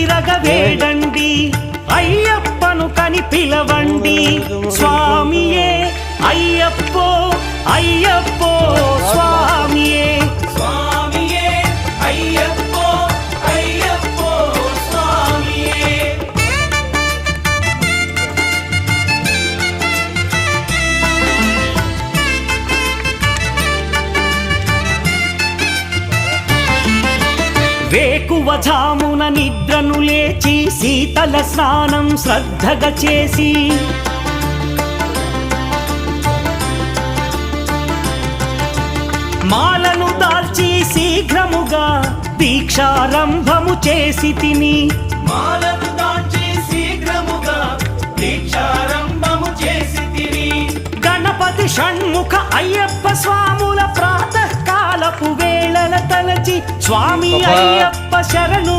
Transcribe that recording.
శిరగ వేడండి అయ్యప్పను కని పిలవండి స్వామియే అయ్యప్పో అయ్యప్పో స్వామియే స్వామియే అయ్యప్పో అయ్యప్పో స్వామియే. వేకువజామున నిద్రను లేచి శీతల స్నానం శ్రద్ధగా చేసి మాలను దాల్చి శీఘ్రముగా దీక్షారంభము చేసి తిని మాలను దాల్చి శీఘ్రముగా దీక్షారంభము చేసి తిని గణపతి షణ్ముఖ అయ్యప్ప స్వాముల ప్రాతకాలపు వేళల తలచి స్వామి అయ్యప్ప శరణు